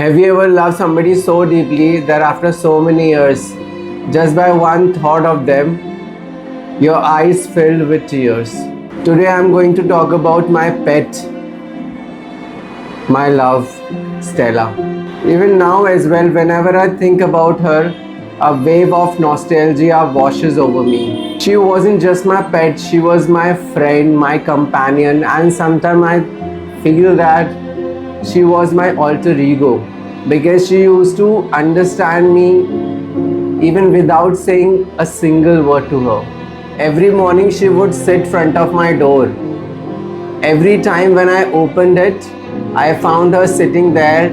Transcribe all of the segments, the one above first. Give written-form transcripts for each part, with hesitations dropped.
Have you ever loved somebody so deeply that after so many years, just by one thought of them, your eyes filled with tears? Today I'm going to talk about my pet, my love, Stella. Even now, as well, whenever I think about her, a wave of nostalgia washes over me. She wasn't just my pet, she was my friend, my companion, and sometimes I feel that she was my alter ego because she used to understand me even without saying a single word to her. Every morning she would sit front of my door. Every time when I opened it, I found her sitting there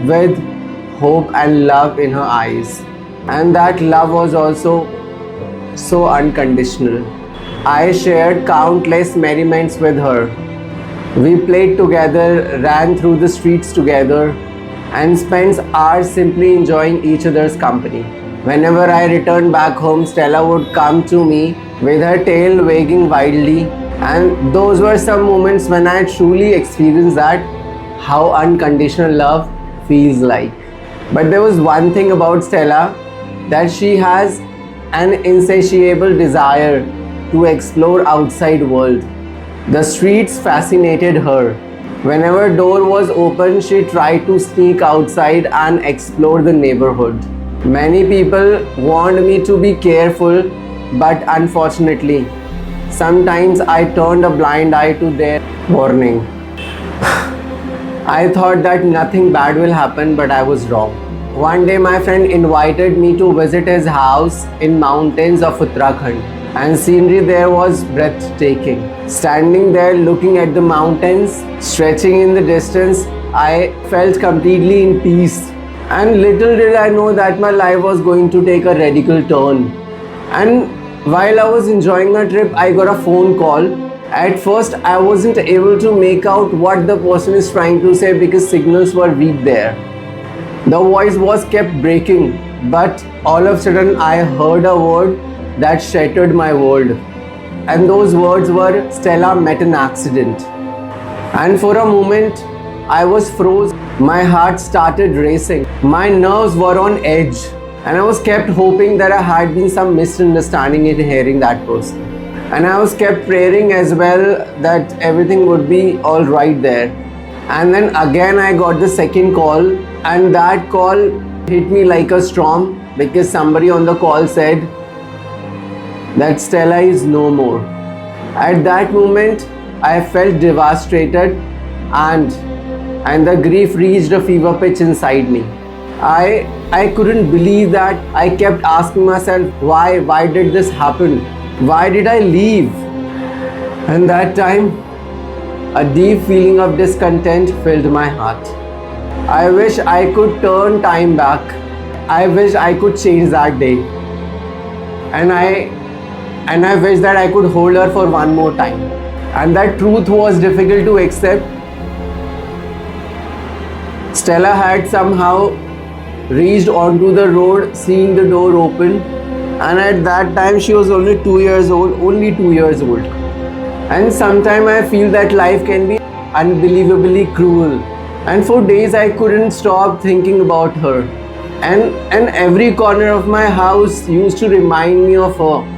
with hope and love in her eyes. And that love was also so unconditional. I shared countless merriments with her. We played together, ran through the streets together, and spent hours simply enjoying each other's company. Whenever I returned back home, Stella would come to me with her tail wagging wildly, and those were some moments when I truly experienced that how unconditional love feels like. But there was one thing about Stella, that she has an insatiable desire to explore outside world. The streets fascinated her. Whenever door was open, she tried to sneak outside and explore the neighborhood. Many people warned me to be careful, but unfortunately, sometimes I turned a blind eye to their warning. I thought that nothing bad will happen, but I was wrong. One day my friend invited me to visit his house in mountains of Uttarakhand, and scenery there was breathtaking. Standing there looking at the mountains stretching in the distance, I felt completely in peace. And little did I know that my life was going to take a radical turn. And while I was enjoying my trip, I got a phone call. At first, I wasn't able to make out what the person is trying to say because signals were weak there. The voice was kept breaking, but all of a sudden I heard a word that shattered my world. And those words were, Stella met an accident. And for a moment, I was froze. My heart started racing. My nerves were on edge. And I was kept hoping that I had been some misunderstanding in hearing that person. And I was kept praying as well that everything would be all right there. And then again I got the second call, and that call hit me like a storm because somebody on the call said that Stella is no more. At that moment, I felt devastated and the grief reached a fever pitch inside me. I couldn't believe that. I kept asking myself, why did this happen? Why did I leave? And that time, a deep feeling of discontent filled my heart. I wish I could turn time back. I wish I could change that day. And I wish that I could hold her for one more time. And that truth was difficult to accept. Stella had somehow reached onto the road, seeing the door open. And at that time she was only 2 years old, And sometimes I feel that life can be unbelievably cruel. And for days I couldn't stop thinking about her. And every corner of my house used to remind me of her.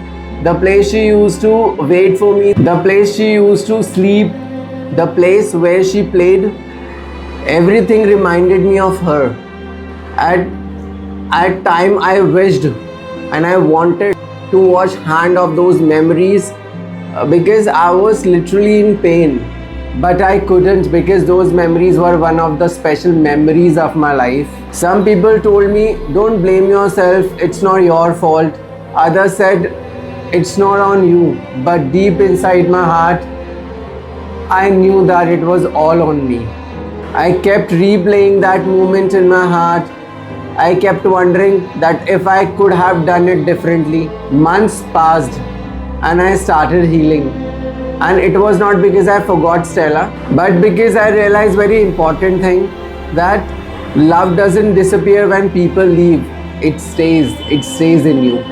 The place she used to wait for me, the place she used to sleep, the place where she played, everything reminded me of her. At time I wished and I wanted to wash hand of those memories because I was literally in pain. But I couldn't because those memories were one of the special memories of my life. Some people told me, don't blame yourself, it's not your fault. Others said, it's not on you. But deep inside my heart, I knew that it was all on me. I kept replaying that moment in my heart. I kept wondering that if I could have done it differently. Months passed and I started healing. And it was not because I forgot Stella, but because I realized very important thing, that love doesn't disappear when people leave. It stays in you.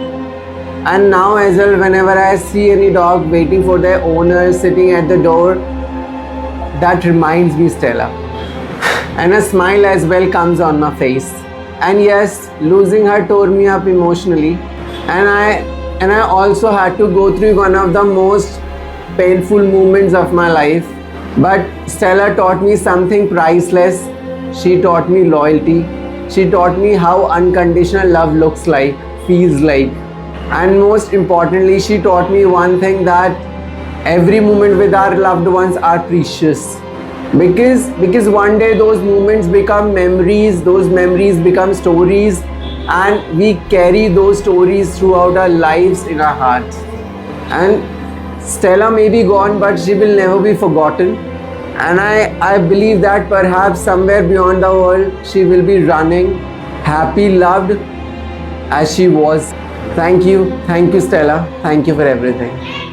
And now as well, whenever I see any dog waiting for their owner sitting at the door, that reminds me Stella. and a smile as well comes on my face. And yes, losing her tore me up emotionally, and I also had to go through one of the most painful moments of my life. But Stella taught me something priceless. She taught me loyalty. She taught me how unconditional love looks like, feels like. And most importantly, she taught me one thing, that every moment with our loved ones are precious. Because one day those moments become memories, those memories become stories, and we carry those stories throughout our lives in our hearts. And Stella may be gone, but she will never be forgotten. And I believe that perhaps somewhere beyond the world, she will be running, happy, loved as she was. Thank you, Stella. Thank you for everything.